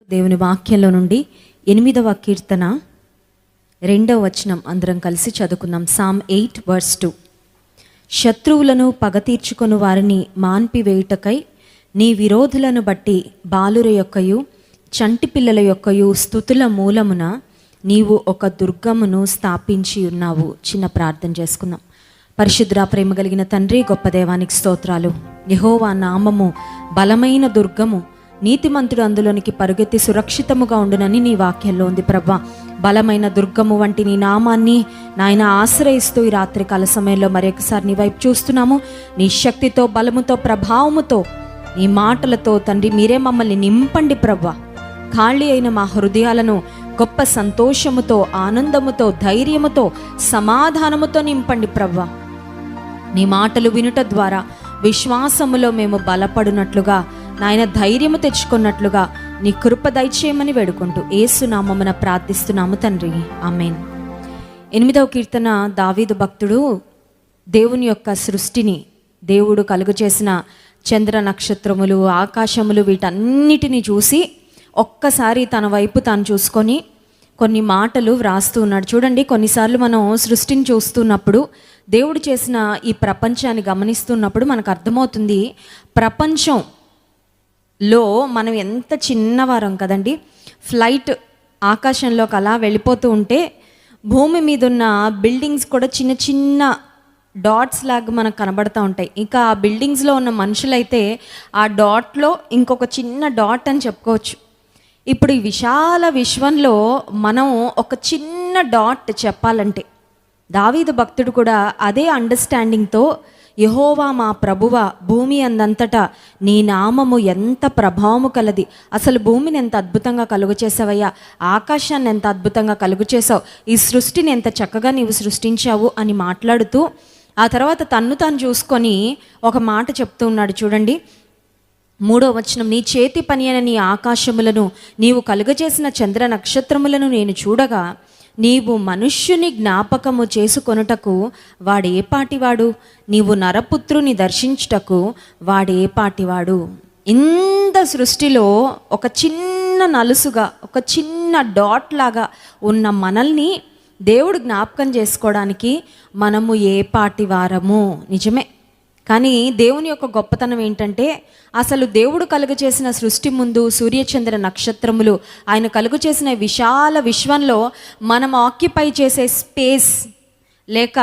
దేవుని వాక్యంలో నుండి 8వ కీర్తన 2వ వచనం అందరం కలిసి చదువుకుందాం. Psalm 8 verse 2. శత్రువులను పగ తీర్చుకొను వారిని మాన్పివేయుటకై నీ విరోధులను బట్టి బాలుర యొక్కయు చంటి పిల్లల యొక్కయు స్తుతుల మూలమున నీవు ఒక దుర్గమును స్థాపించి ఉన్నావు. చిన్న ప్రార్థన చేసుకుందాం. పరిశుద్ధ ప్రేమ కలిగిన తండ్రి, గొప్ప దేవానికి స్తోత్రాలు. యెహోవా నామము బలమైన దుర్గము, నీతిమంతుడు అందులోనికి పరుగెత్తి సురక్షితముగా ఉండునని నీ వాక్యంలో ఉంది ప్రభా. బలమైన దుర్గము వంటి నీ నామాన్ని నాయన ఆశ్రయిస్తూ ఈ రాత్రికాల సమయంలో మరొకసారి నీ వైపు చూస్తున్నాము. నీ శక్తితో, బలముతో, ప్రభావముతో, నీ మాటలతో తండ్రి మీరే మమ్మల్ని నింపండి ప్రభా. ఖాళీ అయిన మా హృదయాలను గొప్ప సంతోషముతో, ఆనందముతో, ధైర్యముతో, సమాధానముతో నింపండి ప్రభా. నీ మాటలు వినుట ద్వారా విశ్వాసములో మేము బలపడినట్లుగా, నాయన ధైర్యము తెచ్చుకున్నట్లుగా నీ కృప దయచేయమని వేడుకుంటూ యేసు నామమున ప్రార్థిస్తున్నాము తండ్రి, ఆమేన్. 8వ కీర్తన దావీదు భక్తుడు దేవుని యొక్క సృష్టిని, దేవుడు కలుగు చేసిన చంద్ర నక్షత్రములు, ఆకాశములు, వీటన్నిటిని చూసి ఒక్కసారి తన వైపు తాను చూసుకొని కొన్ని మాటలు వ్రాస్తూ ఉన్నాడు. చూడండి, కొన్నిసార్లు మనం సృష్టిని చూస్తున్నప్పుడు, దేవుడు చేసిన ఈ ప్రపంచాన్ని గమనిస్తున్నప్పుడు మనకు అర్థమవుతుంది ప్రపంచంలో మనం ఎంత చిన్నవారం కదండి. ఫ్లైట్ ఆకాశంలోకి అలా వెళ్ళిపోతూ ఉంటే భూమి మీద ఉన్న బిల్డింగ్స్ కూడా చిన్న చిన్న డాట్స్ లాగా మనకు కనబడుతూ ఉంటాయి. ఇంకా ఆ బిల్డింగ్స్లో ఉన్న మనుషులైతే ఆ డాట్లో ఇంకొక చిన్న డాట్ అని చెప్పుకోవచ్చు. ఇప్పుడు ఈ విశాల విశ్వంలో మనం ఒక చిన్న డాట్ చెప్పాలంటే, దావీదు భక్తుడు కూడా అదే అండర్స్టాండింగ్తో, యెహోవా మా ప్రభువ, భూమి అందంతటా నీ నామము ఎంత ప్రభావము కలది, అసలు భూమిని ఎంత అద్భుతంగా కలుగు చేసావయ్యా, ఆకాశాన్ని ఎంత అద్భుతంగా కలుగు చేసావు, ఈ సృష్టిని ఎంత చక్కగా నీవు సృష్టించావు అని మాట్లాడుతూ ఆ తర్వాత తన్ను తాను చూసుకొని ఒక మాట చెప్తూ ఉన్నాడు. చూడండి, 3వ వచనం, నీ చేతి పని అయిన నీ ఆకాశములను, నీవు కలుగజేసిన చంద్ర నక్షత్రములను నేను చూడగా, నీవు మనుష్యుని జ్ఞాపకము చేసుకొనుటకు వాడే పాటివాడు, నీవు నరపుత్రుని దర్శించుటకు వాడే పాటివాడు. ఇంత సృష్టిలో ఒక చిన్న నలుసుగా, ఒక చిన్న డాట్ లాగా ఉన్న మనల్ని దేవుడు జ్ఞాపకం చేసుకోవడానికి మనము ఏ పాటివారము. నిజమే, కానీ దేవుని యొక్క గొప్పతనం ఏంటంటే, అసలు దేవుడు కలుగు చేసిన సృష్టి ముందు సూర్యచంద్ర నక్షత్రములు, ఆయన కలుగు చేసిన విశాల విశ్వంలో మనం ఆక్యుపై చేసే స్పేస్ లేక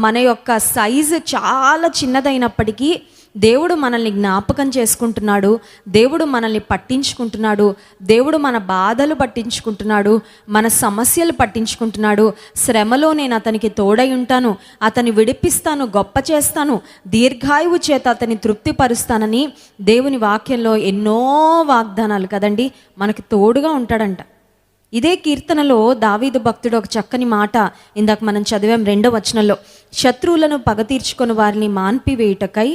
మన యొక్క సైజు చాలా చిన్నదైనప్పటికీ దేవుడు మనల్ని జ్ఞాపకం చేసుకుంటున్నాడు, దేవుడు మనల్ని పట్టించుకుంటున్నాడు, దేవుడు మన బాధలు పట్టించుకుంటున్నాడు, మన సమస్యలు పట్టించుకుంటున్నాడు. శ్రమలో నేను అతనికి తోడై ఉంటాను, అతన్ని విడిపిస్తాను, గొప్ప చేస్తాను, దీర్ఘాయువు చేత అతన్ని తృప్తిపరుస్తానని దేవుని వాక్యంలో ఎన్నో వాగ్దానాలు కదండి, మనకి తోడుగా ఉంటాడంట. ఇదే కీర్తనలో దావీదు భక్తుడు ఒక చక్కని మాట ఇందాక మనం చదివాం 2వ వచనంలో, శత్రువులను పగ తీర్చుకొని వారిని మాన్పివేయుటకై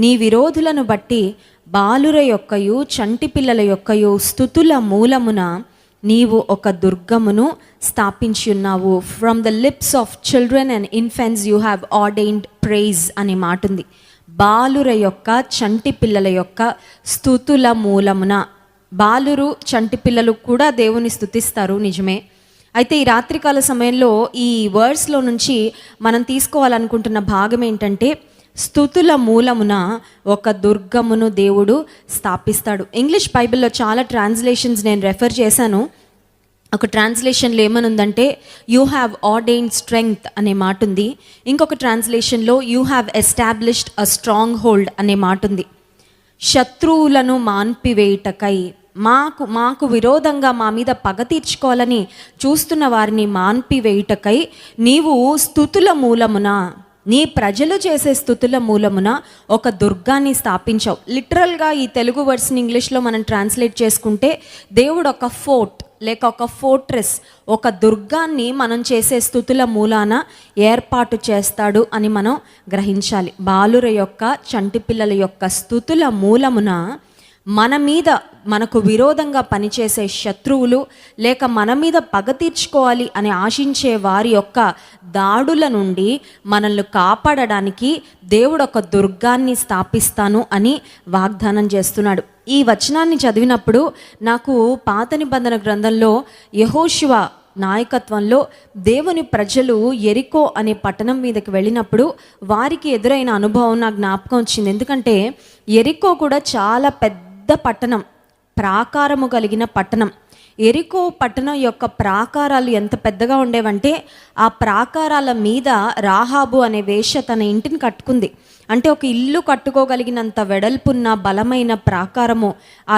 నీ విరోధులను బట్టి బాలుర యొక్కయు చంటి పిల్లల యొక్కయు స్తుతుల మూలమున నీవు ఒక దుర్గమును స్థాపించి ఉన్నావు. From the lips of children and infants you have ordained praise అనే మాట ఉంది. బాలుర యొక్క, చంటి పిల్లల యొక్క స్తుతుల మూలమున. బాలురు, చంటి పిల్లలు కూడా దేవుని స్తుతిస్తారు, నిజమే. అయితే ఈ రాత్రికాల సమయంలో ఈ వర్డ్స్లో నుంచి మనం తీసుకోవాలనుకుంటున్న భాగం ఏంటంటే, స్తుతుల మూలమున ఒక దుర్గమును దేవుడు స్థాపిస్తాడు. ఇంగ్లీష్ బైబిల్లో చాలా ట్రాన్స్లేషన్స్ నేను రెఫర్ చేశాను. ఒక ట్రాన్స్లేషన్లో ఏమనుందంటే, యూ హ్యావ్ ఆర్డైన్డ్ స్ట్రెంగ్త్ అనే మాట ఉంది. ఇంకొక ట్రాన్స్లేషన్లో you have established a strong hold అనే మాట ఉంది. శత్రువులను మాన్పివేయుటకై, మాకు విరోధంగా మా మీద పగ తీర్చుకోవాలని చూస్తున్న వారిని మాన్పివేయుటకై నీవు స్తుతుల మూలమున, నీ ప్రజలు చేసే స్తుతుల మూలమున ఒక దుర్గాన్ని స్థాపించావు. లిటరల్గా ఈ తెలుగు వర్డ్స్ని ఇంగ్లీష్లో మనం ట్రాన్స్లేట్ చేసుకుంటే, దేవుడు ఒక ఫోర్ట్ లేక ఒక ఫోర్ట్రెస్, ఒక దుర్గాన్ని మనం చేసే స్తుతుల మూలాన ఏర్పాటు చేస్తాడు అని మనం గ్రహించాలి. బాలుర యొక్క, చంటి పిల్లల యొక్క స్తుతుల మూలమున మన మీద, మనకు విరోధంగా పనిచేసే శత్రువులు లేక మన మీద పగ తీర్చుకోవాలి అని ఆశించే వారి యొక్క దాడుల నుండి మనల్ని కాపాడడానికి దేవుడు ఒక దుర్గాన్ని స్థాపిస్తాను అని వాగ్దానం చేస్తున్నాడు. ఈ వచనాన్ని చదివినప్పుడు నాకు పాత నిబంధన గ్రంథంలో యెహోషువ నాయకత్వంలో దేవుని ప్రజలు ఎరికో అనే పట్టణం మీదకి వెళ్ళినప్పుడు వారికి ఎదురైన అనుభవం నాకు జ్ఞాపకం వచ్చింది. ఎందుకంటే ఎరికో కూడా చాలా పెద్ద పట్టణం, ప్రాకారము కలిగిన పట్టణం. ఎరికో పట్టణం యొక్క ప్రాకారాలు ఎంత పెద్దగా ఉండేవంటే ఆ ప్రాకారాల మీద రాహాబు అనే వేశ్య తన ఇంటిని కట్టుకుంది. అంటే ఒక ఇల్లు కట్టుకోగలిగినంత వెడల్పున్న బలమైన ప్రాకారము ఆ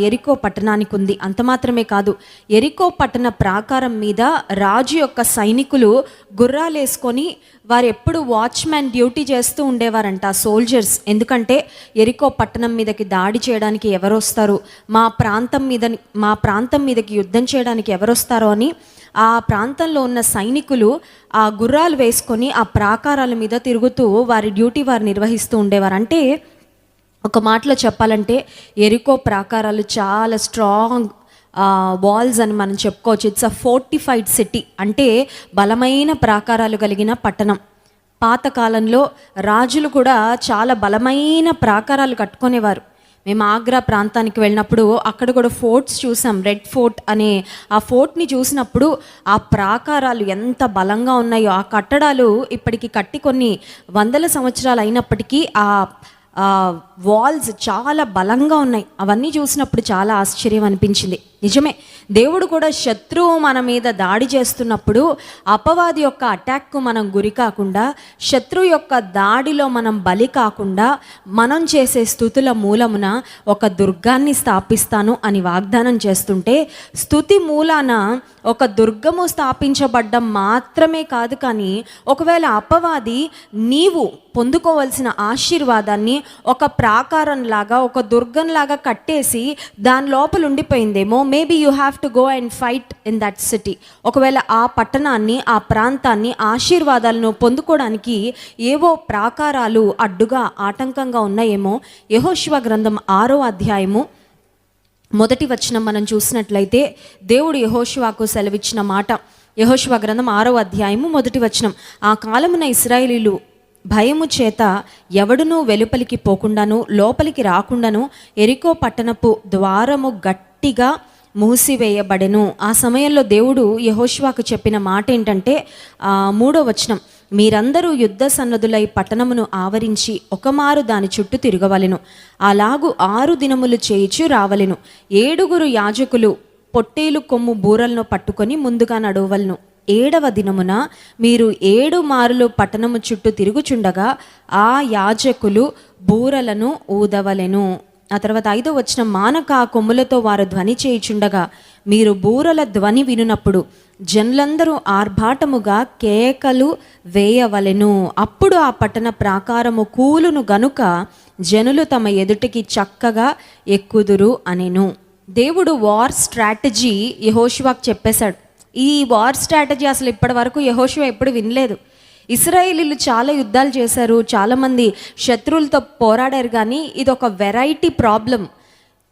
ఎరికో పట్టణానికి ఉంది. అంత మాత్రమే కాదు, ఎరికో పట్టణ ప్రాకారం మీద రాజు యొక్క సైనికులు గుర్రాలు వేసుకొని వారు ఎప్పుడు వాచ్మ్యాన్ డ్యూటీ చేస్తూ ఉండేవారంట, సోల్జర్స్. ఎందుకంటే ఎరికో పట్టణం మీదకి దాడి చేయడానికి ఎవరు వస్తారు, మా ప్రాంతం మీదకి యుద్ధం చేయడానికి ఎవరు వస్తారో అని ఆ ప్రాంతంలో ఉన్న సైనికులు ఆ గుర్రాలు వేసుకొని ఆ ప్రాకారాల మీద తిరుగుతూ వారి డ్యూటీ వారు నిర్వహిస్తూ ఉండేవారు. అంటే ఒక మాటలో చెప్పాలంటే ఎరికో ప్రాకారాలు చాలా స్ట్రాంగ్ వాల్స్ అని మనం చెప్పుకోవచ్చు. ఇట్స్ అ ఫోర్టిఫైడ్ సిటీ, అంటే బలమైన ప్రాకారాలు కలిగిన పట్టణం. పాతకాలంలో రాజులు కూడా చాలా బలమైన ప్రాకారాలు కట్టుకునేవారు. మేము ఆగ్రా ప్రాంతానికి వెళ్ళినప్పుడు అక్కడ కూడా ఫోర్ట్స్ చూసాం. రెడ్ ఫోర్ట్ అనే ఆ ఫోర్ట్ని చూసినప్పుడు ఆ ప్రాకారాలు ఎంత బలంగా ఉన్నాయో, ఆ కట్టడాలు ఇప్పటికి కట్టి కొన్ని వందల సంవత్సరాలు అయినప్పటికీ ఆ వాల్స్ చాలా బలంగా ఉన్నాయి. అవన్నీ చూసినప్పుడు చాలా ఆశ్చర్యం అనిపించింది. నిజమే, దేవుడు కూడా శత్రువు మన మీద దాడి చేస్తున్నప్పుడు అపవాది యొక్క అటాక్కు మనం గురి కాకుండా, శత్రువు యొక్క దాడిలో మనం బలి కాకుండా మనం చేసే స్తుతుల మూలమున ఒక దుర్గాన్ని స్థాపిస్తాను అని వాగ్దానం చేస్తుంటే, స్తుతి మూలాన ఒక దుర్గము స్థాపించబడ్డం మాత్రమే కాదు, కానీ ఒకవేళ అపవాది నీవు పొందుకోవాల్సిన ఆశీర్వాదాన్ని ఒక ప్రాకారంలాగా, ఒక దుర్గంలాగా కట్టేసి దాని లోపల ఉండిపోయిందేమో, maybe you have to go and fight in that city. ఒకవేళ ఆ పట్టణాన్ని, ఆ ప్రాంతాన్ని, ఆశీర్వాదాలను పొందుకోవడానికి ఏవో ప్రాకారాలు అడ్డుగా, ఆటంకంగా ఉన్నాయేమో. యెహోషువ గ్రంథం 6వ అధ్యాయము 1వ వచనం మనం చూసినట్లయితే దేవుడు యెహోషువకు సెలవిచ్చిన మాట. యెహోషువ గ్రంథం 6వ అధ్యాయము 1వ వచనం. ఆ కాలమున ఇశ్రాయేలీలు భయము చేత ఎవడునూ వెలుపలికి పోకుండాను లోపలికి రాకుండాను ఎరికో పట్టణపు ద్వారము గట్టిగా మూసివేయబడెను. ఆ సమయంలో దేవుడు యెహోషువకు చెప్పిన మాట ఏంటంటే 3వ వచనం, మీరందరూ యుద్ధ సన్నదులై పట్టణమును ఆవరించి ఒకమారు దాని చుట్టూ తిరగవలెను. అలాగు 6 దినములు చేయిచు రావలెను. 7 యాజకులు పొట్టేలు కొమ్ము బూరలను పట్టుకొని ముందుగా నడవవలెను. 7వ దినమున మీరు 7 మారులు పట్టణము చుట్టూ తిరుగుచుండగా ఆ యాజకులు బూరలను ఊదవలెను. ఆ తర్వాత 5వ వచనం, మానక ఆ కొమ్ములతో వారు ధ్వని చేయుచుండగా మీరు బూరల ధ్వని వినునప్పుడు జనులందరూ ఆర్భాటముగా కేకలు వేయవలెను. అప్పుడు ఆ పట్టణ ప్రాకారము కూలును గనుక జనులు తమ ఎదుటికి చక్కగా ఎక్కుదురు అనెను. దేవుడు వార్ స్ట్రాటజీ యెహోషువకు చెప్పేశాడు. ఈ వార్ స్ట్రాటజీ అసలు ఇప్పటి వరకు యెహోషువ ఎప్పుడు వినలేదు. ఇశ్రాయేలీలు చాలా యుద్ధాలు చేశారు, చాలామంది శత్రువులతో పోరాడారు, కానీ ఇది ఒక వెరైటీ ప్రాబ్లం.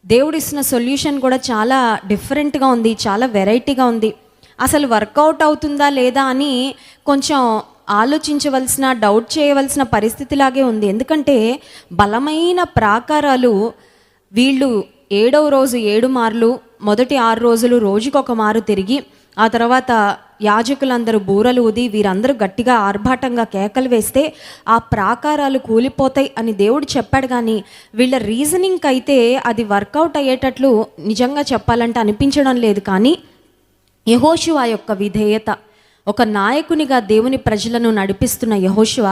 దేవుడు ఇస్తున్న సొల్యూషన్ కూడా చాలా డిఫరెంట్గా ఉంది, చాలా వెరైటీగా ఉంది. అసలు వర్కౌట్ అవుతుందా లేదా అని కొంచెం ఆలోచించవలసిన, డౌట్ చేయవలసిన పరిస్థితిలాగే ఉంది. ఎందుకంటే బలమైన ప్రాకారాలు వీళ్ళు 7వ రోజు 7 మార్లు, మొదటి 6 రోజులు రోజుకొక మారు తిరిగి, ఆ తర్వాత యాజకులందరూ బూరలు ఊది వీరందరూ గట్టిగా ఆర్భాటంగా కేకలు వేస్తే ఆ ప్రాకారాలు కూలిపోతాయి అని దేవుడు చెప్పాడు. కానీ వీళ్ళ రీజనింగ్కి అయితే అది వర్కౌట్ అయ్యేటట్లు నిజంగా చెప్పాలంటే అనిపించడం లేదు. కానీ యెహోషువ యొక్క విధేయత, ఒక నాయకునిగా దేవుని ప్రజలను నడిపిస్తున్న యెహోషువ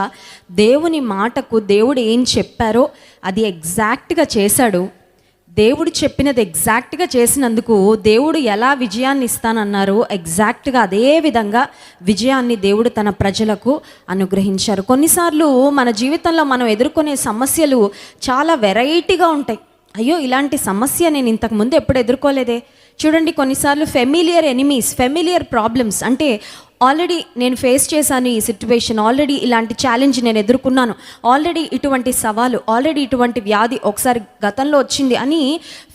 దేవుని మాటకు దేవుడు ఏం చెప్పారో అది ఎగ్జాక్ట్గా చేశాడు. దేవుడు చెప్పినది ఎగ్జాక్ట్గా చేసినందుకు దేవుడు ఎలా విజయాన్ని ఇస్తానన్నారో ఎగ్జాక్ట్గా అదే విధంగా విజయాన్ని దేవుడు తన ప్రజలకు అనుగ్రహించారు. కొన్నిసార్లు మన జీవితంలో మనం ఎదుర్కొనే సమస్యలు చాలా వెరైటీగా ఉంటాయి. అయ్యో, ఇలాంటి సమస్య నేను ఇంతకుముందు ఎప్పుడు ఎదుర్కోలేదే. చూడండి, కొన్నిసార్లు ఫెమిలియర్ ఎనిమీస్, ఫెమిలియర్ ప్రాబ్లమ్స్, అంటే ఆల్రెడీ నేను ఫేస్ చేశాను ఈ సిచ్యువేషన్, ఆల్రెడీ ఇలాంటి ఛాలెంజ్ నేను ఎదుర్కొన్నాను, ఆల్రెడీ ఇటువంటి సవాలు, ఆల్రెడీ ఇటువంటి వ్యాధి ఒకసారి గతంలో వచ్చింది అని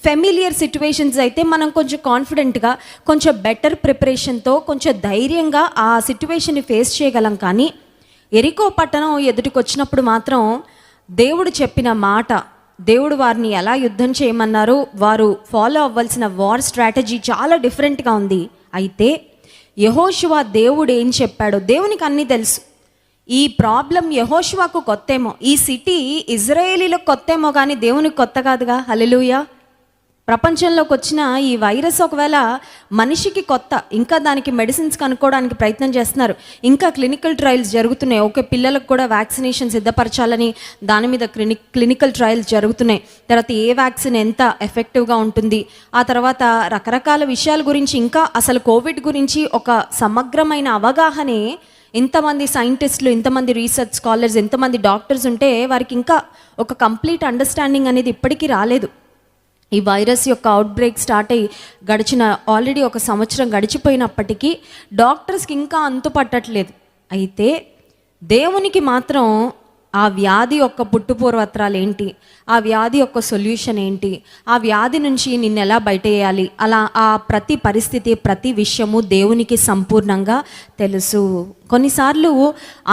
ఫెమిలియర్ సిచ్యువేషన్స్ అయితే మనం కొంచెం కాన్ఫిడెంట్గా, కొంచెం బెటర్ ప్రిపరేషన్తో, కొంచెం ధైర్యంగా ఆ సిచ్యువేషన్ని ఫేస్ చేయగలం. కానీ ఎరికో పట్టణం ఎదుటికి వచ్చినప్పుడు మాత్రం దేవుడు చెప్పిన మాట దేవుడు వారిని ఎలా యుద్ధం చేయమన్నారో వారు ఫాలో అవ్వాల్సిన వార్ స్ట్రాటజీ చాలా డిఫరెంట్గా ఉంది. అయితే యెహోషువ దేవుడు ఏం చెప్పాడో దేవునికి అన్నీ తెలుసు. ఈ ప్రాబ్లం యెహోషువకు కొత్తేమో, ఈ సిటీ ఇజ్రాయేలీలకు కొత్తేమో కానీ దేవునికి కొత్త కాదుగా. హల్లెలూయా. ప్రపంచంలోకి వచ్చిన ఈ వైరస్ ఒకవేళ మనిషికి కొత్త, ఇంకా దానికి మెడిసిన్స్ కనుక్కోవడానికి ప్రయత్నం చేస్తున్నారు, ఇంకా క్లినికల్ ట్రయల్స్ జరుగుతున్నాయి. ఓకే, పిల్లలకు కూడా వ్యాక్సినేషన్ సిద్ధపరచాలని దాని మీద క్లినికల్ ట్రయల్స్ జరుగుతున్నాయి. తర్వాత ఏ వ్యాక్సిన్ ఎంత ఎఫెక్టివ్గా ఉంటుంది, ఆ తర్వాత రకరకాల విషయాల గురించి, ఇంకా అసలు కోవిడ్ గురించి ఒక సమగ్రమైన అవగాహనే ఇంతమంది సైంటిస్టులు, ఇంతమంది రీసెర్చ్ స్కాలర్స్, ఎంతమంది డాక్టర్స్ ఉంటే వారికి ఇంకా ఒక కంప్లీట్ అండర్స్టాండింగ్ అనేది ఇప్పటికీ రాలేదు. ఈ వైరస్ యొక్క అవుట్బ్రేక్ స్టార్ట్ అయ్యి ఆల్రెడీ 1 సంవత్సరం గడిచిపోయినప్పటికీ డాక్టర్స్కి ఇంకా అంతు పట్టట్లేదు. అయితే దేవునికి మాత్రం ఆ వ్యాధి యొక్క పుట్టుపూర్వత్రాలు ఏంటి, ఆ వ్యాధి యొక్క సొల్యూషన్ ఏంటి, ఆ వ్యాధి నుంచి నిన్ను ఎలా బయటేయాలి, అలా ఆ ప్రతి పరిస్థితి, ప్రతి విషయము దేవునికి సంపూర్ణంగా తెలుసు. కొన్నిసార్లు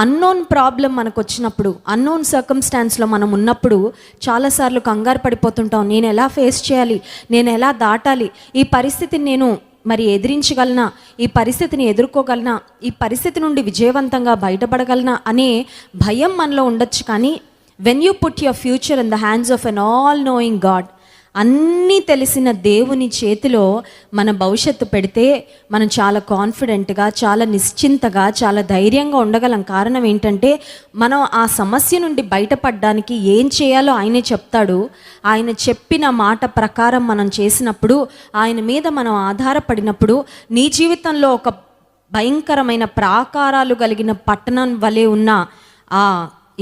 అన్నోన్ ప్రాబ్లం మనకు వచ్చినప్పుడు, అన్నోన్ సర్కమ్స్టాన్స్లో మనం ఉన్నప్పుడు చాలాసార్లు కంగారు పడిపోతుంటాం. నేను ఎలా ఫేస్ చేయాలి, నేను ఎలా దాటాలి, ఈ పరిస్థితిని నేను మరి ఎదిరించగలనా, ఈ పరిస్థితిని ఎదుర్కోగలనా, ఈ పరిస్థితి నుండి విజయవంతంగా బయటపడగలనా అనే భయం మనలో ఉండొచ్చు. కానీ when you put your future in the hands of an all knowing God, అన్నీ తెలిసిన దేవుని చేతిలో మన భవిష్యత్తు పెడితే మనం చాలా కాన్ఫిడెంట్గా, చాలా నిశ్చింతగా, చాలా ధైర్యంగా ఉండగలం. కారణం ఏంటంటే మనం ఆ సమస్య నుండి బయటపడడానికి ఏం చేయాలో ఆయనే చెప్తాడు. ఆయన చెప్పిన మాట ప్రకారం మనం చేసినప్పుడు, ఆయన మీద మనం ఆధారపడినప్పుడు, నీ జీవితంలో ఒక భయంకరమైన ప్రాకారాలు కలిగిన పట్టణం వలె ఉన్న ఆ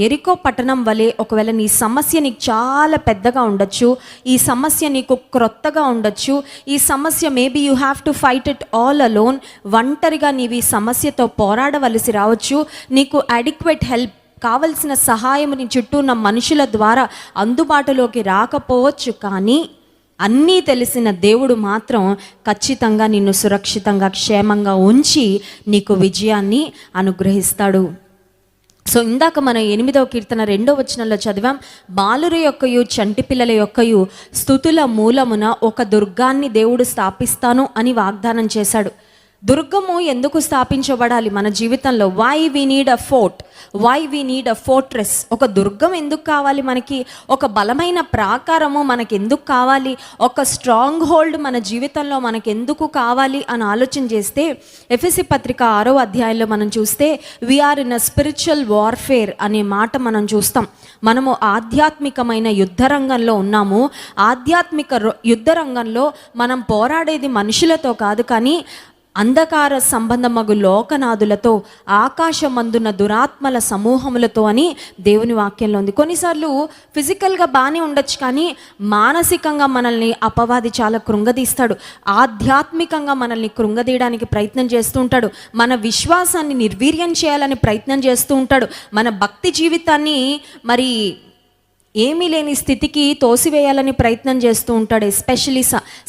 ఎరికో పట్టణం వలె ఒకవేళ నీ సమస్య నీకు చాలా పెద్దగా ఉండొచ్చు, ఈ సమస్య నీకు క్రొత్తగా ఉండొచ్చు, ఈ సమస్య maybe you have to fight it all alone, ఒంటరిగా నీవు ఈ సమస్యతో పోరాడవలసి రావచ్చు, నీకు అడిక్వేట్ హెల్ప్ కావలసిన సహాయం నీ చుట్టూ ఉన్న మనుషుల ద్వారా అందుబాటులోకి రాకపోవచ్చు. కానీ అన్నీ తెలిసిన దేవుడు మాత్రం ఖచ్చితంగా నిన్ను సురక్షితంగా, క్షేమంగా ఉంచి నీకు విజయాన్ని అనుగ్రహిస్తాడు. సో ఇందాక మనం 8వ కీర్తన 2వ వచనంలో చదివాం, బాలుర యొక్కయు చంటి పిల్లల యొక్కయు స్తుతుల మూలమున ఒక దుర్గాన్ని దేవుడు స్థాపిస్తాను అని వాగ్దానం చేశాడు. దుర్గము ఎందుకు స్థాపించబడాలి మన జీవితంలో? Why we need a fort, why we need a fortress. ఒక దుర్గం ఎందుకు కావాలి మనకి? ఒక బలమైన ప్రాకారము మనకి ఎందుకు కావాలి? ఒక స్ట్రాంగ్ హోల్డ్ మన జీవితంలో మనకి ఎందుకు కావాలి అని ఆలోచన చేస్తే, ఎఫెసీ పత్రిక 6వ అధ్యాయంలో మనం చూస్తే we are in a spiritual warfare అనే మాట మనం చూస్తాం. మనము ఆధ్యాత్మికమైన యుద్ధ రంగంలో ఉన్నాము. ఆధ్యాత్మిక యుద్ధ రంగంలో మనం పోరాడేది మనుషులతో కాదు, కానీ అంధకార సంబంధమగు లోకనాదులతో, ఆకాశమందున్న దురాత్మల సమూహములతో అని దేవుని వాక్యంలో ఉంది. కొన్నిసార్లు ఫిజికల్గా బాగానే ఉండొచ్చు, కానీ మానసికంగా మనల్ని అపవాది చాలా కృంగదీస్తాడు. ఆధ్యాత్మికంగా మనల్ని కృంగదీయడానికి ప్రయత్నం చేస్తూ ఉంటాడు. మన విశ్వాసాన్ని నిర్వీర్యం చేయాలని ప్రయత్నం చేస్తూ ఉంటాడు. మన భక్తి జీవితాన్ని మరి ఏమీ లేని స్థితికి తోసివేయాలని ప్రయత్నం చేస్తూ ఉంటాడు. ఎస్పెషలీ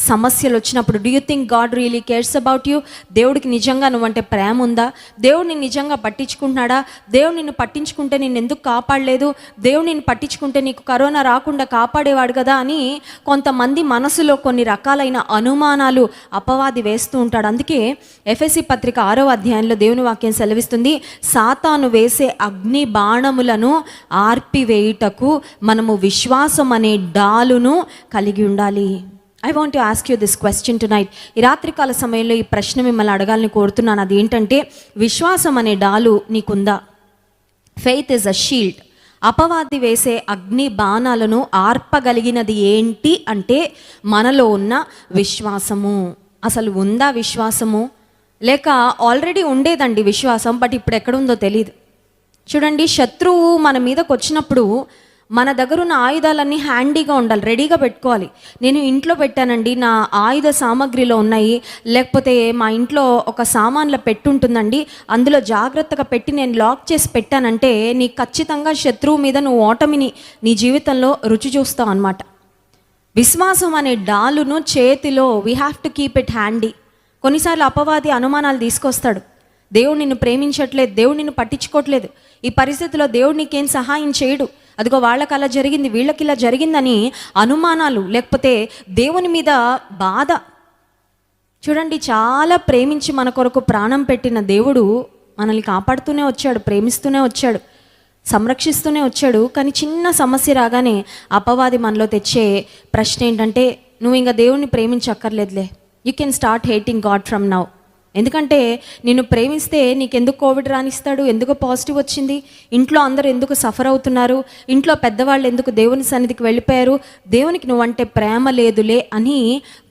సమస్యలు వచ్చినప్పుడు. Do you think God really cares about you? దేవుడికి నిజంగా నువ్వంటే ప్రేమ ఉందా? దేవుడిని నిజంగా పట్టించుకుంటున్నాడా? దేవుడు నిన్ను పట్టించుకుంటే నిన్ను ఎందుకు కాపాడలేదు? దేవుడు నిన్ను పట్టించుకుంటే నీకు కరోనా రాకుండా కాపాడేవాడు కదా అని కొంతమంది మనసులో కొన్ని రకాలైన అనుమానాలు అపవాది వేస్తూ ఉంటాడు. అందుకే ఎఫెసీ పత్రిక 6వ అధ్యాయంలో దేవుని వాక్యం సెలవిస్తుంది, సాతాను వేసే అగ్ని బాణములను ఆర్పివేయుటకు మనము విశ్వాసం అనే డాలును కలిగి ఉండాలి. I want to ask you this question tonight. ఈ రాత్రికాల సమయంలో ఈ ప్రశ్న మిమ్మల్ని అడగాలని కోరుతున్నాను. అది ఏంటంటే, విశ్వాసం అనే డాలు నీకుందా? Faith is a shield. అపవాది వేసే అగ్ని బాణాలను ఆర్పగలిగినది ఏంటి అంటే మనలో ఉన్న విశ్వాసము. అసలు ఉందా విశ్వాసము? లేక ఆల్రెడీ ఉండేదండి విశ్వాసం, బట్ ఇప్పుడు ఎక్కడుందో తెలియదు. చూడండి, శత్రువు మన మీదకి వచ్చినప్పుడు మన దగ్గర ఉన్న ఆయుధాలన్నీ హ్యాండీగా ఉండాలి, రెడీగా పెట్టుకోవాలి. నేను ఇంట్లో పెట్టానండి, నా ఆయుధ సామాగ్రిలో ఉన్నాయి, లేకపోతే మా ఇంట్లో ఒక సామాన్ల పెట్టుంటుందండి, అందులో జాగ్రత్తగా పెట్టి నేను లాక్ చేసి పెట్టానంటే నీకు ఖచ్చితంగా శత్రువు మీద నువ్వు ఓటమిని నీ జీవితంలో రుచి చూస్తావు అన్నమాట. విశ్వాసం అనే డాలును చేతిలో we have to keep it handy. కొన్నిసార్లు అపవాది అనుమానాలు తీసుకొస్తాడు. దేవుడు నిన్ను ప్రేమించట్లేదు, దేవుడు నిన్ను పట్టించుకోవట్లేదు, ఈ పరిస్థితిలో దేవుడు నీకేం సహాయం చేయడు, అదిగో వాళ్ళకి అలా జరిగింది, వీళ్ళకి ఇలా జరిగిందని అనుమానాలు, లేకపోతే దేవుని మీద బాధ. చూడండి, చాలా ప్రేమించి మన కొరకు ప్రాణం పెట్టిన దేవుడు మనల్ని కాపాడుతూనే వచ్చాడు, ప్రేమిస్తూనే వచ్చాడు, సంరక్షిస్తూనే వచ్చాడు. కానీ చిన్న సమస్య రాగానే అపవాది మనలో తెచ్చే ప్రశ్న ఏంటంటే, నువ్వు ఇంకా దేవుణ్ణి ప్రేమించక్కర్లేదులే, you can start hating God from now. ఎందుకంటే నిన్ను ప్రేమిస్తే నీకెందుకు కోవిడ్ రానిస్తాడు, ఎందుకు పాజిటివ్ వచ్చింది, ఇంట్లో అందరూ ఎందుకు సఫర్ అవుతున్నారు, ఇంట్లో పెద్దవాళ్ళు ఎందుకు దేవుని సన్నిధికి వెళ్ళిపోయారు, దేవునికి నువ్వంటే ప్రేమ లేదులే అని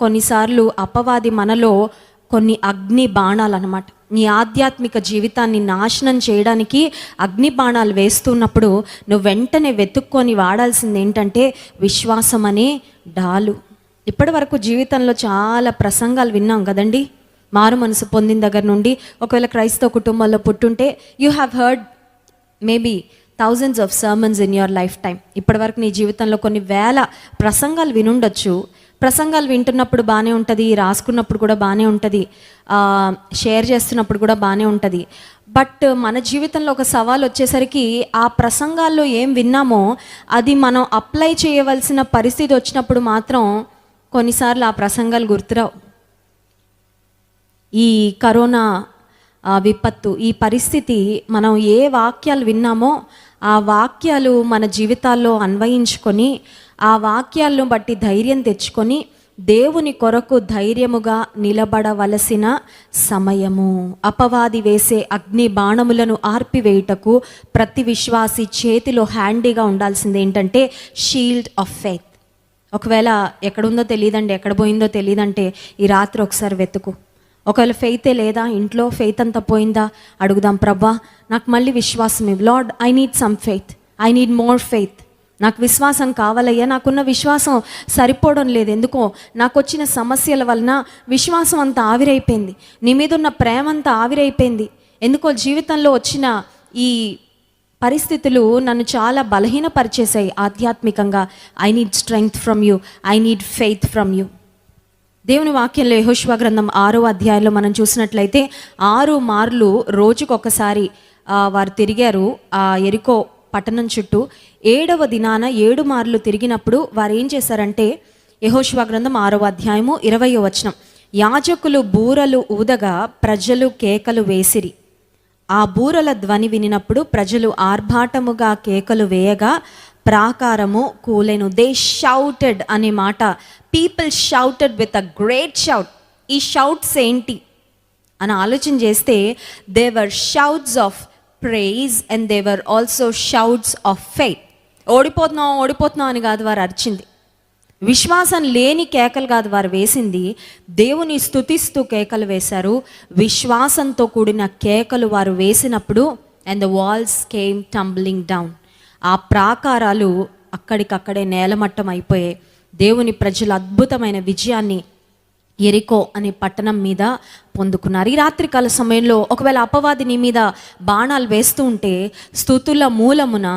కొన్నిసార్లు అపవాది మనలో కొన్ని అగ్ని బాణాలు అన్నమాట, నీ ఆధ్యాత్మిక జీవితాన్ని నాశనం చేయడానికి అగ్ని బాణాలు వేస్తున్నప్పుడు నువ్వు వెంటనే వెతుక్కొని వాడాల్సింది ఏంటంటే విశ్వాసం అనే డాలు. ఇప్పటి వరకు జీవితంలో చాలా ప్రసంగాలు విన్నాం కదండి, మారు మనసు పొందిన దగ్గర నుండి. ఒకవేళ క్రైస్తవ కుటుంబంలో పుట్టుంటే you have heard maybe thousands of sermons in your life time. ఇప్పటివరకు నీ జీవితంలో కొన్ని వేల ప్రసంగాలు వినుండొచ్చు. ప్రసంగాలు వింటున్నప్పుడు బాగానే ఉంటుంది, రాసుకున్నప్పుడు కూడా బాగానే ఉంటుంది, షేర్ చేస్తున్నప్పుడు కూడా బాగానే ఉంటుంది. బట్ మన జీవితంలో ఒక సవాల్ వచ్చేసరికి ఆ ప్రసంగాల్లో ఏం విన్నామో అది మనం అప్లై చేయవలసిన పరిస్థితి వచ్చినప్పుడు మాత్రం కొన్నిసార్లు ఆ ప్రసంగాలు గుర్తురావు. ఈ కరోనా విపత్తు, ఈ పరిస్థితి, మనం ఏ వాక్యాలు విన్నామో ఆ వాక్యాలు మన జీవితాల్లో అన్వయించుకొని ఆ వాక్యాలను బట్టి ధైర్యం తెచ్చుకొని దేవుని కొరకు ధైర్యముగా నిలబడవలసిన సమయము. అపవాది వేసే అగ్ని బాణములను ఆర్పివేయుటకు ప్రతి విశ్వాసి చేతిలో హ్యాండీగా ఉండాల్సింది ఏంటంటే షీల్డ్ ఆఫ్ ఫెయిత్. ఒకవేళ ఎక్కడుందో తెలియదండి, ఎక్కడ పోయిందో తెలియదంటే ఈ రాత్రి ఒకసారి వెతుకు. ఒకవేళ ఫెయితే లేదా, ఇంట్లో ఫెయిత్ అంతా పోయిందా, అడుగుదాం, ప్రభా నాకు మళ్ళీ విశ్వాసం ఇవ్వు, lord I need some faith, I need more faith. నాకు విశ్వాసం కావాలయ్యా, నాకున్న విశ్వాసం సరిపోవడం లేదు, ఎందుకో నాకు వచ్చిన సమస్యల వలన విశ్వాసం అంతా ఆవిరైపోయింది, నీ మీద ఉన్న ప్రేమ అంతా ఆవిరైపోయింది, ఎందుకో జీవితంలో వచ్చిన ఈ పరిస్థితులు నన్ను చాలా బలహీనపరిచేసాయి ఆధ్యాత్మికంగా. I need strength from you, I need faith from you. దేవుని వాక్యంలో యెహోషువ గ్రంథం 6వ అధ్యాయంలో మనం చూసినట్లయితే 6 మార్లు రోజుకొకసారి వారు తిరిగారు ఆ యెరికో పట్టణం చుట్టూ. 7వ దినాన 7 మార్లు తిరిగినప్పుడు వారు ఏం చేశారంటే, యెహోషువ గ్రంథం 6వ అధ్యాయము 20వ వచనం, యాజకులు బూరలు ఊదగా ప్రజలు కేకలు వేసిరి. ఆ బూరల ధ్వని వినినప్పుడు ప్రజలు ఆర్భాటముగా కేకలు వేయగా ప్రాకారము కూలెను. దే షౌటెడ్ అనే మాట, people shouted with a great shout. ఈ షౌట్స్ ఏంటి అని ఆలోచన చేస్తే they were shouts of praise and they were also shouts of faith. ఓడిపోతున్నాం అని కాదు వారు అరిచింది, విశ్వాసం లేని కేకలు కాదు వారు వేసింది, దేవుని స్తుతిస్తూ కేకలు వేశారు. విశ్వాసంతో కూడిన కేకలు వారు వేసినప్పుడు and the walls came tumbling down. ఆ ప్రాకారాలు అక్కడికక్కడే నేలమట్టం అయిపోయాయి. దేవుని ప్రజలు అద్భుతమైన విజయాన్ని యెరికో అనే పట్టణం మీద పొందుకున్నారు. ఈ రాత్రికాల సమయంలో ఒకవేళ అపవాది నీ మీద బాణాలు వేస్తూ ఉంటే స్తుతుల మూలమున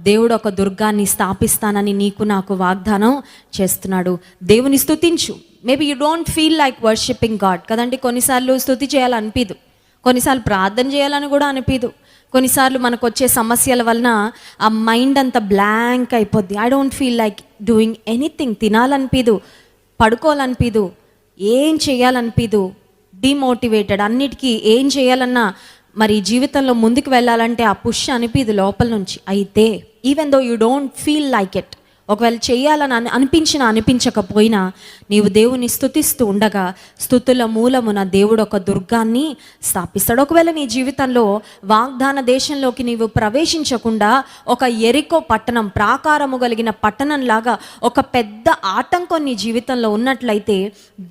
దేవుడు ఒక దుర్గాన్ని స్థాపిస్తానని నీకు నాకు వాగ్దానం చేస్తున్నాడు. దేవుని స్తుతించు. Maybe you don't feel like worshipping God కదండి. కొన్నిసార్లు స్తుతి చేయాలనిపిదు, కొన్నిసార్లు ప్రార్థన చేయాలని కూడా అనిపిదు, కొన్నిసార్లు మనకు వచ్చే సమస్యల వలన ఆ మైండ్ అంతా బ్లాంక్ అయిపోద్ది. I don't feel like doing anything. తినాలనిపిదు, పడుకోవాలనిపిదు, ఏం చేయాలనిపిదు, డిమోటివేటెడ్. అన్నిటికీ ఏం చేయాలన్నా మరి జీవితంలో ముందుకు వెళ్ళాలంటే ఆ పుష్ అనిపిదు లోపల నుంచి. అయితే even though you don't feel like it, ఒకవేళ చేయాలని అనిపించకపోయినా నీవు దేవుని స్తుతిస్తూ ఉండగా స్తుతుల మూలమున దేవుడు ఒక దుర్గాన్ని స్థాపిస్తాడు. ఒకవేళ నీ జీవితంలో వాగ్దాన దేశంలోకి నీవు ప్రవేశించకుండా ఒక యెరికో పట్టణం, ప్రాకారము కలిగిన పట్టణం లాగా ఒక పెద్ద ఆటంకం నీ జీవితంలో ఉన్నట్లయితే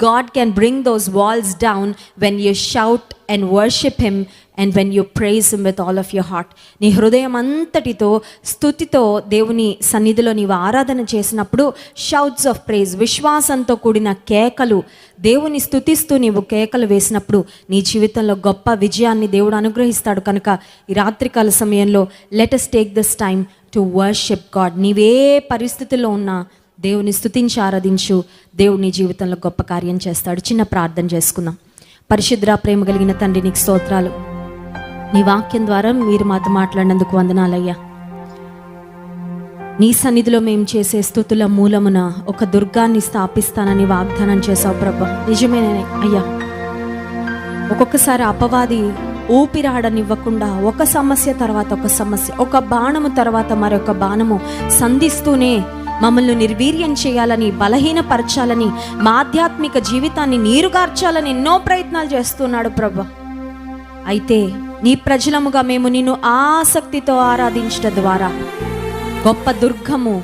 God can bring those walls down when you shout and worship him and when you praise him with all of your heart. నీ హృదయం అంతటితో స్తుతితో దేవుని సన్నిధిలో నీవు ఆరాధన చేసినప్పుడు షౌట్స్ ఆఫ్ ప్రైజ్, విశ్వాసంతో కూడిన కేకలు, దేవుని స్తుతిస్తూ నీవు కేకలు వేసినప్పుడు నీ జీవితంలో గొప్ప విజయాన్ని దేవుడు అనుగ్రహిస్తాడు. కనుక ఈ రాత్రికాల సమయంలో let us take this time to worship God. నీవే పరిస్థితుల్లో ఉన్నా దేవుని స్తుతించి ఆరాధించు. దేవుడు నీ జీవితంలో గొప్ప కార్యం చేస్తాడు. చిన్న ప్రార్థన చేసుకుందాం. పరిశుద్ధ ప్రేమ కలిగిన తండ్రి, నీకు స్తోత్రాలు. నీ వాక్యం ద్వారా మీరు మాతో మాట్లాడినందుకు వందనాలయ్యా. నీ సన్నిధిలో మేము చేసే స్తుతుల మూలమున ఒక దుర్గాన్ని స్థాపిస్తానని వాగ్దానం చేశావు ప్రభా. నిజమేనే అయ్యా. ఒక్కొక్కసారి అపవాది ఊపిరాడనివ్వకుండా ఒక సమస్య తర్వాత ఒక సమస్య, ఒక బాణము తర్వాత మరొక బాణము సంధిస్తూనే మమ్మల్ని నిర్వీర్యం చేయాలని, బలహీనపరచాలని, మా ఆధ్యాత్మిక జీవితాన్ని నీరుగార్చాలని ఎన్నో ప్రయత్నాలు చేస్తున్నాడు ప్రభా. అయితే నీ ప్రజలముగా మేము నిన్ను ఆసక్తితో ఆరాధించడం ద్వారా గొప్ప దుర్గము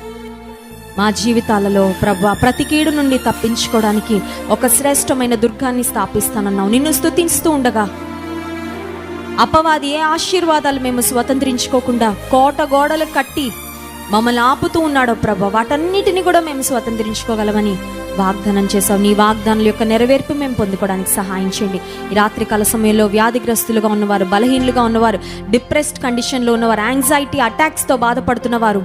మా జీవితాలలో ప్రభా, ప్రతి కీడు నుండి తప్పించుకోవడానికి ఒక శ్రేష్టమైన దుర్గాన్ని స్థాపిస్తానన్నావు. నిన్ను స్తుతిస్తూ ఉండగా అపవాది ఏ ఆశీర్వాదాలు మేము స్వతంత్రించుకోకుండా కోట గోడలు కట్టి మమ్మల్ని ఆపుతూ ఉన్నాడో ప్రభా, వాటన్నిటిని కూడా మేము స్వతంత్రించుకోగలమని వాగ్దానం చేసావు. నీ వాగ్దానాల యొక్క నెరవేర్పు మేము పొందుకోవడానికి సహాయం చేయండి. ఈ రాత్రికాల సమయంలో వ్యాధిగ్రస్తులుగా ఉన్నవారు, బలహీనులుగా ఉన్నవారు, డిప్రెస్డ్ కండిషన్లో ఉన్నవారు, యాంగ్జైటీ అటాక్స్తో బాధపడుతున్నవారు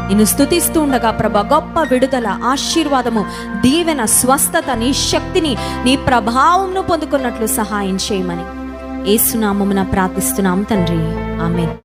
నిన్ను స్తుతిస్తూ ఉండగా ప్రభా, గొప్ప విడుదల, ఆశీర్వాదము, దీవెన, స్వస్థత, నీ శక్తిని, నీ ప్రభావంను పొందుకున్నట్లు సహాయం చేయమని యేసు నామమున ప్రార్థిస్తున్నాం తండ్రి. ఆమేన్.